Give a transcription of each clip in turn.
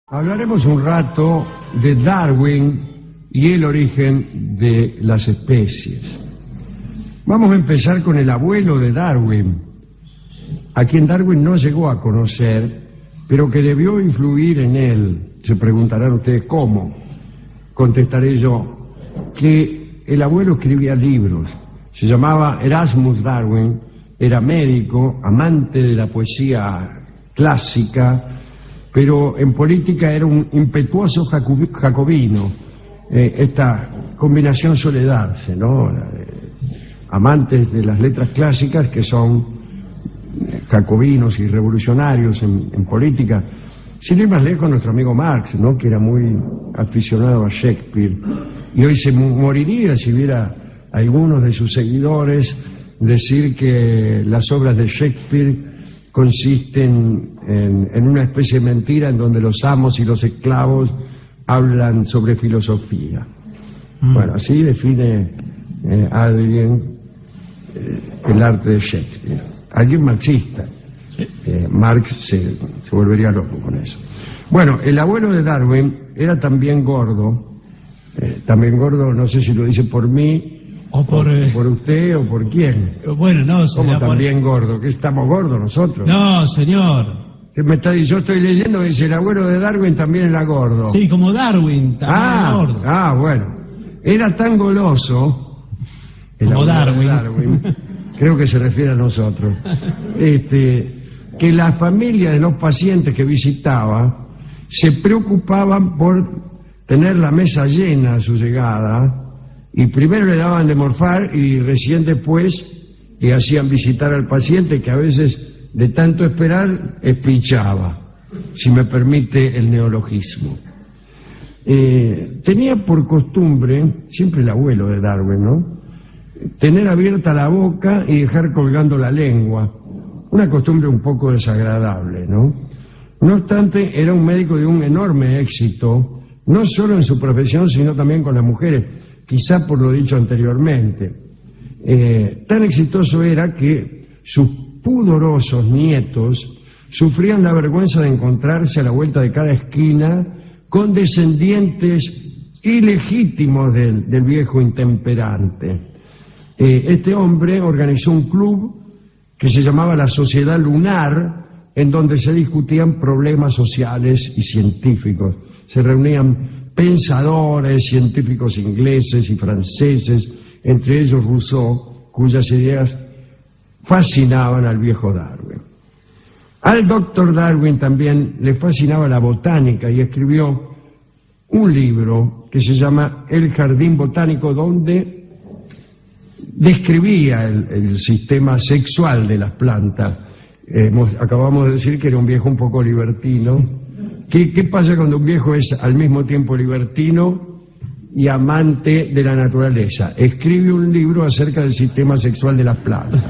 Hablaremos un rato de Darwin y el origen de las especies. Vamos a empezar con el abuelo de Darwin, a quien Darwin no llegó a conocer, pero que debió influir en él. Se preguntarán ustedes cómo. Contestaré yo que el abuelo escribía libros. Se llamaba Erasmus Darwin, era médico, amante de la poesía clásica, pero en política era un impetuoso jacobino. Esta combinación suele darse, ¿no? Amantes de las letras clásicas que son jacobinos y revolucionarios en política. Sin ir más lejos, nuestro amigo Marx, ¿no? Que era muy aficionado a Shakespeare y hoy se moriría si viera a algunos de sus seguidores decir que las obras de Shakespeare consisten en una especie de mentira en donde los amos y los esclavos hablan sobre filosofía. Bueno, así define alguien el arte de Shakespeare. Alguien marxista. Marx se volvería loco con eso. Bueno, el abuelo de Darwin era también gordo. También gordo, no sé si lo dice por mí, o por usted o por quién. Bueno, no, señor. ¿Cómo también gordo? ¿Que estamos gordos nosotros? No, señor. ¿Qué me está diciendo? Yo estoy leyendo que dice el abuelo de Darwin también era gordo. Sí, como Darwin, también era gordo. Bueno. Era tan goloso, el como Darwin. De Darwin, creo que se refiere a nosotros, que la familia de los pacientes que visitaba se preocupaban por tener la mesa llena a su llegada. Y primero le daban de morfar y recién después le hacían visitar al paciente, que a veces de tanto esperar espichaba, si me permite el neologismo. Tenía por costumbre, siempre el abuelo de Darwin, ¿no?, tener abierta la boca y dejar colgando la lengua, una costumbre un poco desagradable, ¿no? No obstante, era un médico de un enorme éxito, no solo en su profesión, sino también con las mujeres, quizá por lo dicho anteriormente. Tan exitoso era que sus pudorosos nietos sufrían la vergüenza de encontrarse a la vuelta de cada esquina con descendientes ilegítimos del viejo intemperante. Este hombre organizó un club que se llamaba la Sociedad Lunar, en donde se discutían problemas sociales y científicos. Se reunían pensadores, científicos ingleses y franceses, entre ellos Rousseau, cuyas ideas fascinaban al viejo Darwin. Al doctor Darwin también le fascinaba la botánica y escribió un libro que se llama El Jardín Botánico, donde describía el sistema sexual de las plantas. Acabamos de decir que era un viejo un poco libertino. ¿Qué pasa cuando un viejo es al mismo tiempo libertino y amante de la naturaleza? Escribe un libro acerca del sistema sexual de las plantas.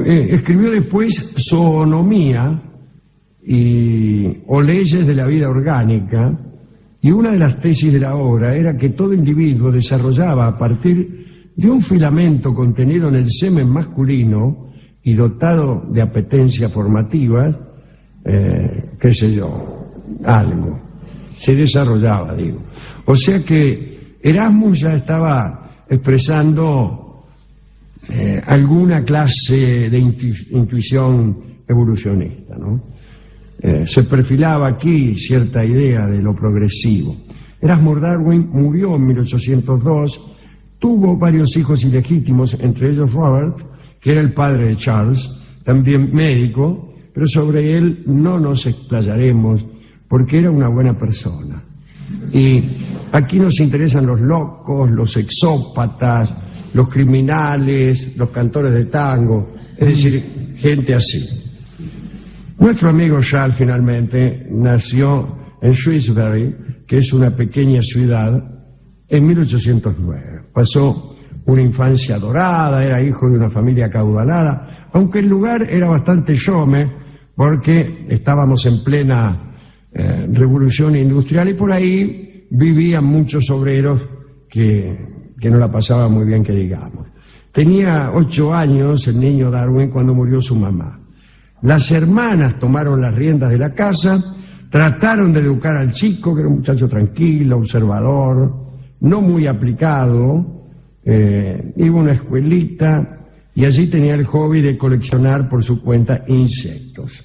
Escribió después Zoonomía o Leyes de la Vida Orgánica, y una de las tesis de la obra era que todo individuo desarrollaba a partir de un filamento contenido en el semen masculino y dotado de apetencia formativa, qué sé yo, algo. Se desarrollaba, digo. O sea que Erasmus ya estaba expresando alguna clase de intuición evolucionista, ¿no? Se perfilaba aquí cierta idea de lo progresivo. Erasmus Darwin murió en 1802, tuvo varios hijos ilegítimos, entre ellos Robert, que era el padre de Charles, también médico, pero sobre él no nos explayaremos porque era una buena persona. Y aquí nos interesan los locos, los exópatas, los criminales, los cantores de tango, es decir, gente así. Nuestro amigo Charles finalmente nació en Shrewsbury, que es una pequeña ciudad, en 1809. Pasó una infancia dorada, era hijo de una familia acaudalada, aunque el lugar era bastante shome, porque estábamos en plena revolución industrial y por ahí vivían muchos obreros que no la pasaban muy bien, que digamos. Tenía 8 años el niño Darwin cuando murió su mamá. Las hermanas tomaron las riendas de la casa, trataron de educar al chico, que era un muchacho tranquilo, observador, no muy aplicado, iba a una escuelita y allí tenía el hobby de coleccionar por su cuenta insectos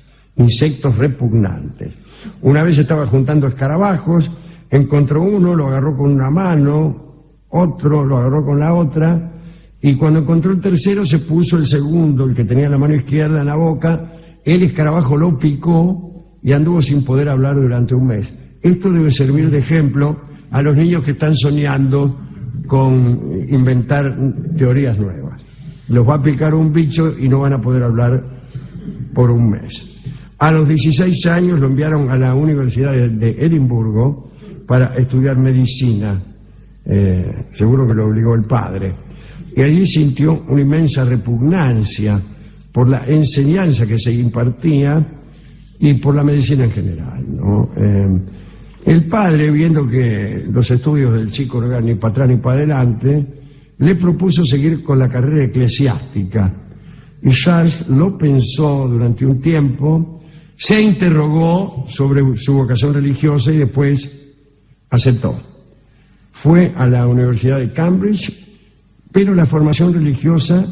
repugnantes. Una vez estaba juntando escarabajos, encontró uno, lo agarró con una mano, otro lo agarró con la otra, y cuando encontró el tercero se puso el segundo, el que tenía la mano izquierda, en la boca. El escarabajo lo picó y anduvo sin poder hablar durante un mes. Esto debe servir de ejemplo a los niños que están soñando con inventar teorías nuevas. Los va a picar un bicho y no van a poder hablar por un mes. A los 16 años lo enviaron a la Universidad de Edimburgo para estudiar medicina. Seguro que lo obligó el padre. Y allí sintió una inmensa repugnancia por la enseñanza que se impartía y por la medicina en general, ¿no? El padre, viendo que los estudios del chico no eran ni para atrás ni para adelante, le propuso seguir con la carrera eclesiástica. Y Charles lo pensó durante un tiempo, se interrogó sobre su vocación religiosa y después aceptó. Fue a la Universidad de Cambridge, pero la formación religiosa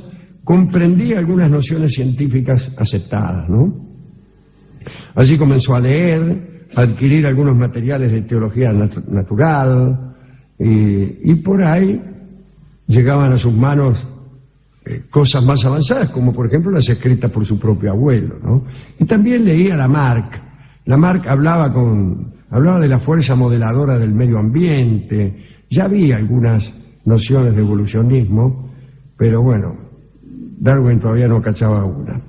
comprendía algunas nociones científicas aceptadas, ¿no? Allí comenzó a leer, a adquirir algunos materiales de teología natural, y por ahí llegaban a sus manos cosas más avanzadas, como por ejemplo las escritas por su propio abuelo, ¿no? Y también leía Lamarck. Lamarck hablaba de la fuerza modeladora del medio ambiente. Ya había algunas nociones de evolucionismo, pero bueno, Darwin todavía no cachaba una.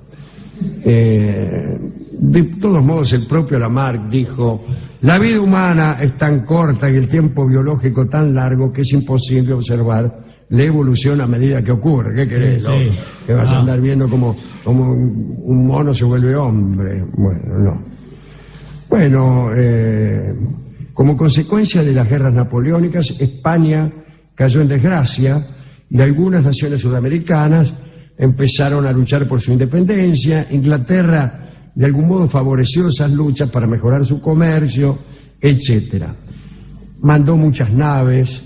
De todos modos, el propio Lamarck dijo: la vida humana es tan corta y el tiempo biológico tan largo que es imposible observar la evolución a medida que ocurre. ¿Qué querés? Sí. ¿No? Que vas a andar viendo como un mono se vuelve hombre. Bueno, no. Bueno, como consecuencia de las guerras napoleónicas, España cayó en desgracia y algunas naciones sudamericanas empezaron a luchar por su independencia. Inglaterra de algún modo favoreció esas luchas para mejorar su comercio, etcétera. Mandó muchas naves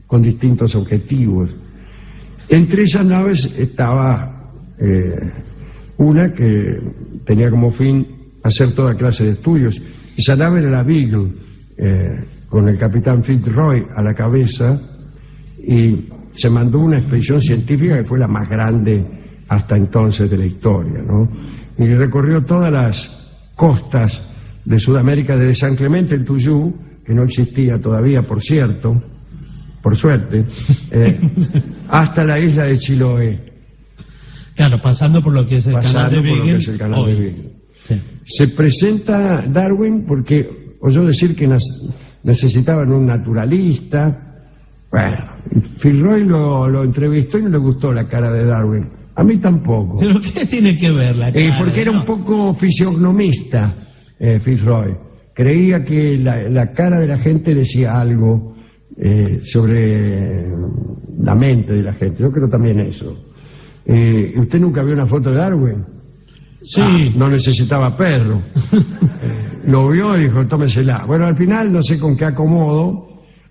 con distintos objetivos. Entre esas naves estaba una que tenía como fin hacer toda clase de estudios. Esa nave era la Beagle, con el capitán Fitzroy a la cabeza, y se mandó una expedición científica que fue la más grande hasta entonces de la historia, ¿no? Y recorrió todas las costas de Sudamérica, desde San Clemente el Tuyú, que no existía todavía, por cierto, por suerte, hasta la isla de Chiloé. Claro, pasando por lo que es el canal de Beagle. Sí. Se presenta Darwin porque oyó decir que necesitaban un naturalista. Bueno, Fitzroy lo entrevistó y no le gustó la cara de Darwin. A mí tampoco. ¿Pero qué tiene que ver la cara? Porque era un poco fisionomista, Fitzroy. Creía que la cara de la gente decía algo sobre la mente de la gente. Yo creo también eso. ¿Usted nunca vio una foto de Darwin? Sí. No necesitaba perro. Lo vio y dijo, tómesela. Bueno, al final, no sé con qué acomodo,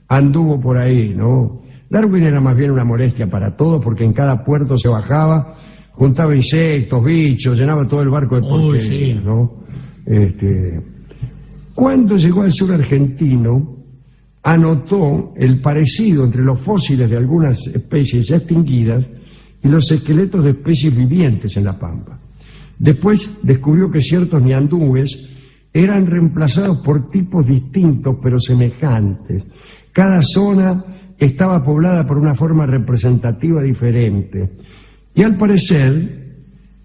anduvo por ahí, ¿no? Darwin era más bien una molestia para todos, porque en cada puerto se bajaba, juntaba insectos, bichos, llenaba todo el barco de porquería, ¿no? Cuando llegó al sur argentino, anotó el parecido entre los fósiles de algunas especies ya extinguidas y los esqueletos de especies vivientes en la Pampa. Después descubrió que ciertos ñandúes eran reemplazados por tipos distintos pero semejantes. Cada zona estaba poblada por una forma representativa diferente. Y al parecer,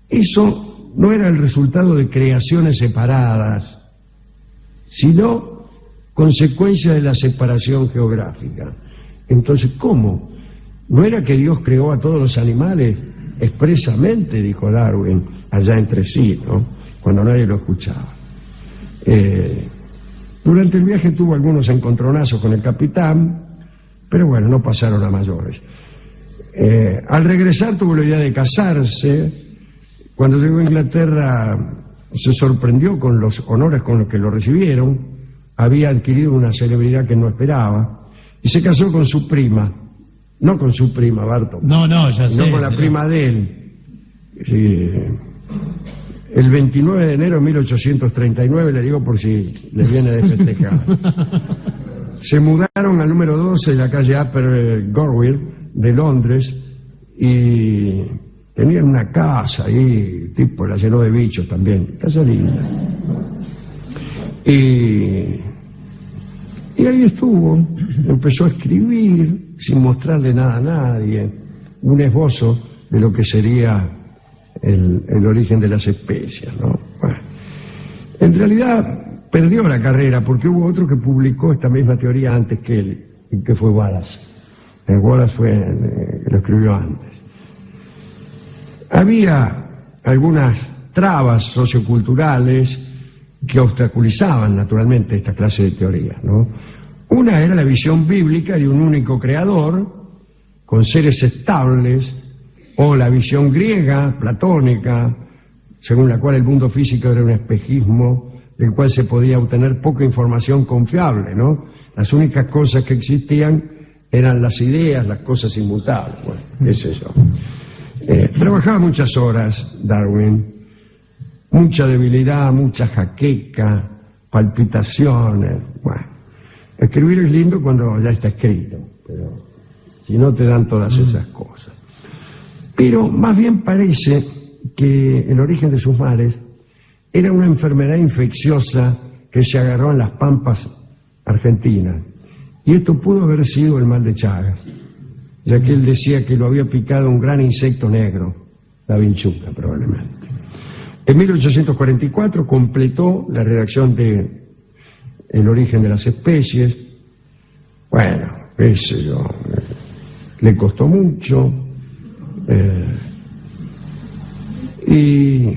eso no era el resultado de creaciones separadas, sino consecuencia de la separación geográfica. Entonces, ¿cómo? ¿No era que Dios creó a todos los animales expresamente, dijo Darwin, allá entre sí, ¿no? Cuando nadie lo escuchaba? Durante el viaje tuvo algunos encontronazos con el capitán, pero bueno, no pasaron a mayores. Al regresar tuvo la idea de casarse cuando llegó a Inglaterra se sorprendió con los honores con los que lo recibieron. Había adquirido una celebridad que no esperaba y se casó con su prima, no con su prima, Barton. No, ya sé. No con la prima de él. El 29 de enero de 1839, le digo por si le viene de festejar. Se mudaron al número 12 de la calle Upper Gorwell de Londres y tenían una casa ahí, tipo la llenó de bichos también, casa linda. Y ahí estuvo, empezó a escribir sin mostrarle nada a nadie, un esbozo de lo que sería el origen de las especias, ¿no? Bueno, en realidad perdió la carrera porque hubo otro que publicó esta misma teoría antes que él, y que fue Wallace. Wallace lo escribió antes. Había algunas trabas socioculturales que obstaculizaban naturalmente esta clase de teorías, ¿no? Una era la visión bíblica de un único creador con seres estables, o la visión griega, platónica, según la cual el mundo físico era un espejismo del cual se podía obtener poca información confiable, ¿no? Las únicas cosas que existían eran las ideas, las cosas inmutables. Bueno, qué sé yo. Trabajaba muchas horas Darwin, mucha debilidad, mucha jaqueca, palpitaciones. Bueno, escribir es lindo cuando ya está escrito, pero si no te dan todas esas cosas. Pero más bien parece que el origen de sus males era una enfermedad infecciosa que se agarró en las pampas argentinas. Y esto pudo haber sido el mal de Chagas, ya que él decía que lo había picado un gran insecto negro, la vinchuca probablemente. En 1844 completó la redacción de El origen de las especies. Bueno, qué sé yo, le costó mucho. Y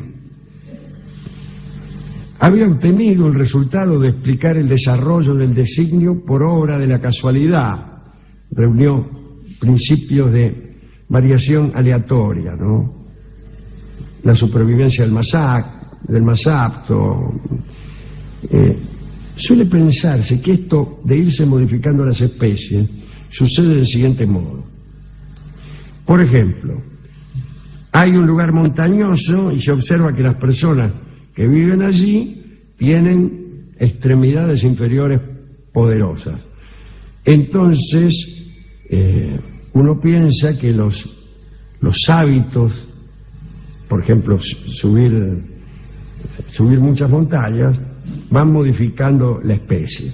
había obtenido el resultado de explicar el desarrollo del designio por obra de la casualidad. Reunió principios de variación aleatoria, ¿no? La supervivencia del más apto. Suele pensarse que esto de irse modificando las especies sucede del siguiente modo. Por ejemplo, hay un lugar montañoso y se observa que las personas que viven allí tienen extremidades inferiores poderosas. Entonces, uno piensa que los hábitos, por ejemplo, subir muchas montañas, van modificando la especie.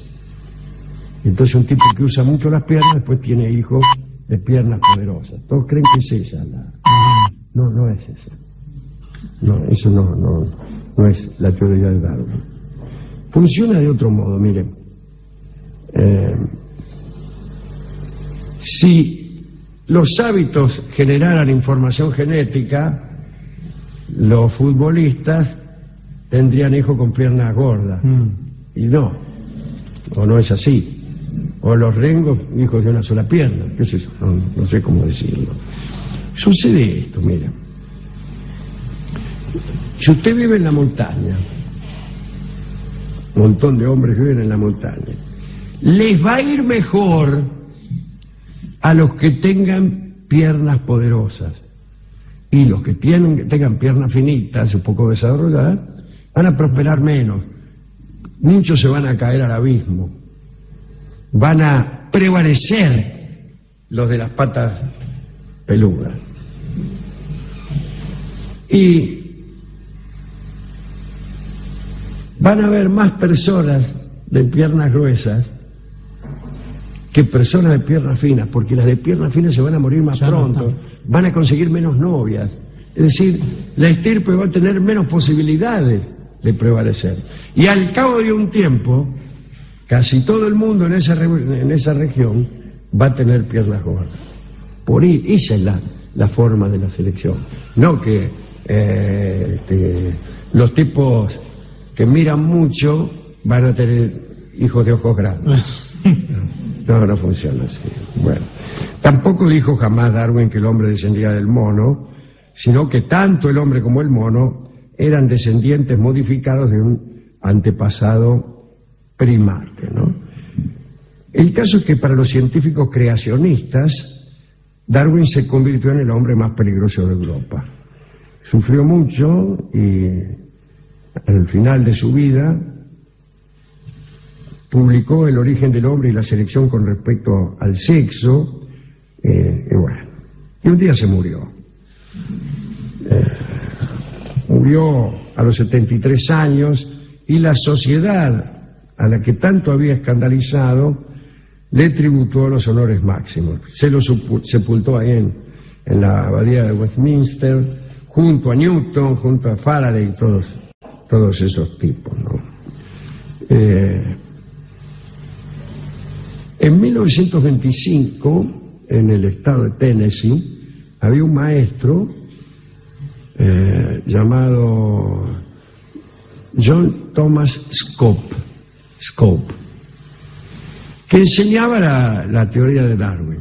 Entonces un tipo que usa mucho las piernas después tiene hijos de piernas poderosas. Todos creen que es esa no es esa. No, eso no es la teoría de Darwin. Funciona de otro modo, miren. Si los hábitos generaran información genética, los futbolistas tendrían hijos con piernas gordas. Y no es así. O los rengos, hijos de una sola pierna. ¿Qué es eso? No sé cómo decirlo. Sucede esto, mira. Si usted vive en la montaña, un montón de hombres viven en la montaña, les va a ir mejor a los que tengan piernas poderosas. Y los que tengan piernas finitas, un poco desarrolladas, van a prosperar menos. Muchos se van a caer al abismo. Van a prevalecer los de las patas peludas. Y van a haber más personas de piernas gruesas que personas de piernas finas, porque las de piernas finas se van a morir más pronto, van a conseguir menos novias. Es decir, la estirpe va a tener menos posibilidades de prevalecer. Y al cabo de un tiempo, casi todo el mundo en esa región va a tener piernas gordas. Por ahí, esa es la forma de la selección. No que los tipos que miran mucho van a tener hijos de ojos grandes. No funciona así. Bueno, tampoco dijo jamás Darwin que el hombre descendía del mono, sino que tanto el hombre como el mono eran descendientes modificados de un antepasado primate, ¿no? El caso es que para los científicos creacionistas, Darwin se convirtió en el hombre más peligroso de Europa. Sufrió mucho y al final de su vida publicó El origen del hombre y la selección con respecto al sexo, y un día se murió. Murió a los 73 años y la sociedad a la que tanto había escandalizado le tributó los honores máximos. Se lo sepultó ahí en la abadía de Westminster, junto a Newton, junto a Faraday, todos esos tipos, ¿no? En 1925, en el estado de Tennessee, había un maestro llamado John Thomas Scope, que enseñaba la teoría de Darwin,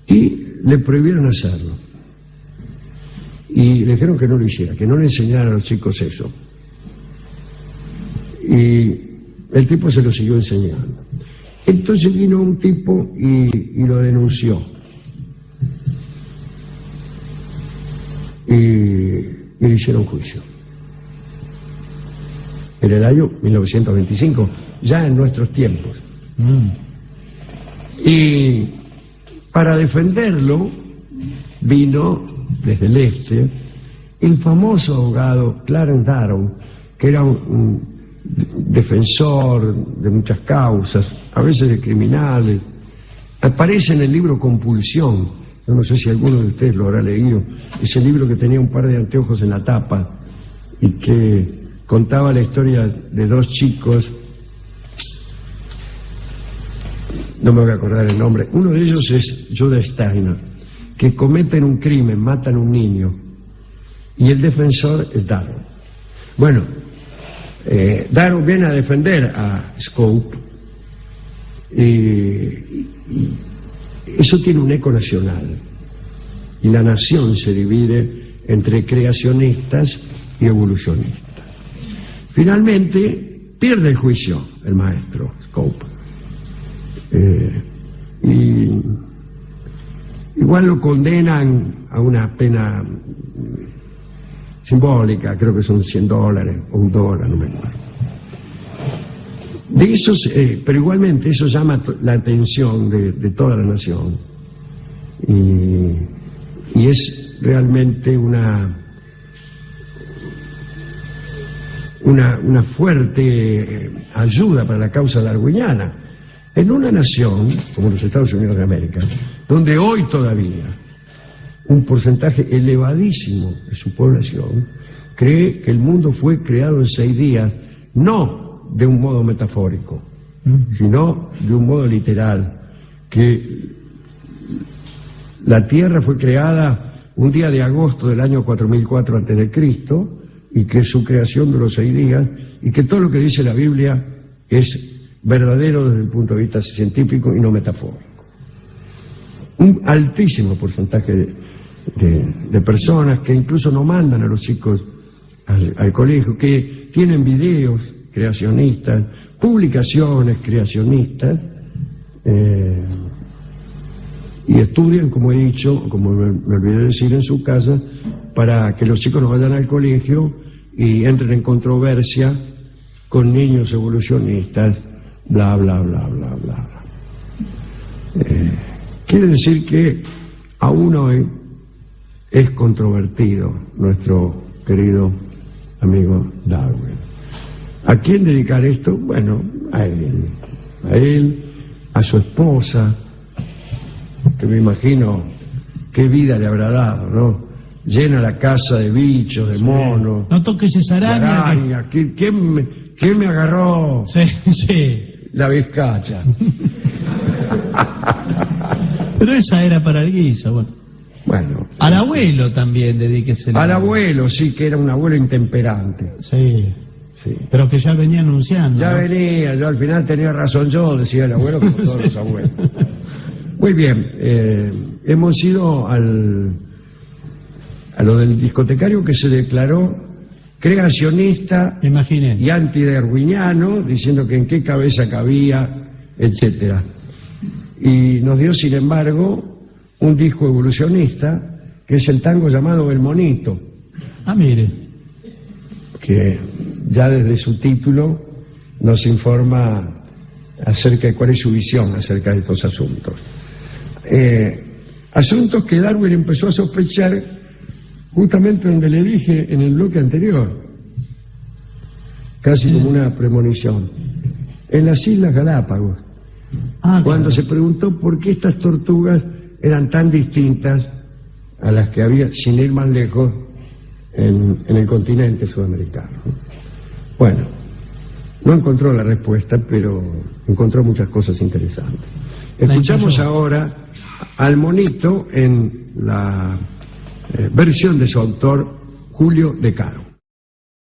y le prohibieron hacerlo. Y le dijeron que no lo hiciera, que no le enseñara a los chicos eso. Y el tipo se lo siguió enseñando. Entonces vino un tipo y lo denunció. Y le hicieron juicio. En el año 1925, ya en nuestros tiempos. Y para defenderlo vino desde el este el famoso abogado Clarence Darrow, que era un defensor de muchas causas, a veces de criminales. Aparece en el libro Compulsión. Yo no sé si alguno de ustedes lo habrá leído. Ese libro que tenía un par de anteojos en la tapa y que contaba la historia de dos chicos, no me voy a acordar el nombre. Uno de ellos es Judah Steiner, que cometen un crimen, matan a un niño, y el defensor es Darrow. Bueno, Darrow viene a defender a Scope, y eso tiene un eco nacional, y la nación se divide entre creacionistas y evolucionistas. Finalmente pierde el juicio el maestro Scope, y igual lo condenan a una pena simbólica, creo que son $100 o $1, no me acuerdo. De esos, pero igualmente eso llama la atención de toda la nación, y es realmente una fuerte ayuda para la causa darwiniana en una nación como los Estados Unidos de América, donde hoy todavía un porcentaje elevadísimo de su población cree que el mundo fue creado en 6 días, no de un modo metafórico, sino de un modo literal, que la Tierra fue creada un día de agosto del año 4004 a.C., y que su creación duró 6 días, y que todo lo que dice la Biblia es verdadero desde el punto de vista científico y no metafórico. Un altísimo porcentaje de personas que incluso no mandan a los chicos al colegio, que tienen videos creacionistas, publicaciones creacionistas, y estudian, como he dicho, como me olvidé de decir, en su casa, para que los chicos no vayan al colegio y entren en controversia con niños evolucionistas, bla, bla, bla, bla, bla. Quiere decir que aún hoy es controvertido nuestro querido amigo Darwin. ¿A quién dedicar esto? Bueno, a él, a su esposa, que me imagino qué vida le habrá dado, ¿no? Llena la casa de bichos, de monos. No toques esa araña. ¿Quién me agarró? Sí. La vizcacha. Pero esa era para el guiso, bueno. Al abuelo también dedíquese. Al abuelo, sí, que era un abuelo intemperante. Sí. Pero que ya venía anunciando. Ya, ¿no? Venía, yo al final tenía razón yo, decía el abuelo, como todos los abuelos. Muy bien, hemos ido al a lo del discotecario que se declaró creacionista y antidarwiniano, diciendo que en qué cabeza cabía, etcétera. Y nos dio, sin embargo, un disco evolucionista, que es el tango llamado El Monito. Ah, mire. Que ya desde su título nos informa acerca de cuál es su visión acerca de estos asuntos. Asuntos que Darwin empezó a sospechar justamente donde le dije en el bloque anterior, casi como una premonición, en las Islas Galápagos, cuando se preguntó por qué estas tortugas eran tan distintas a las que había, sin ir más lejos, en el continente sudamericano. Bueno, no encontró la respuesta, pero encontró muchas cosas interesantes. Escuchamos ahora al Monito en la versión de su autor, Julio De Caro.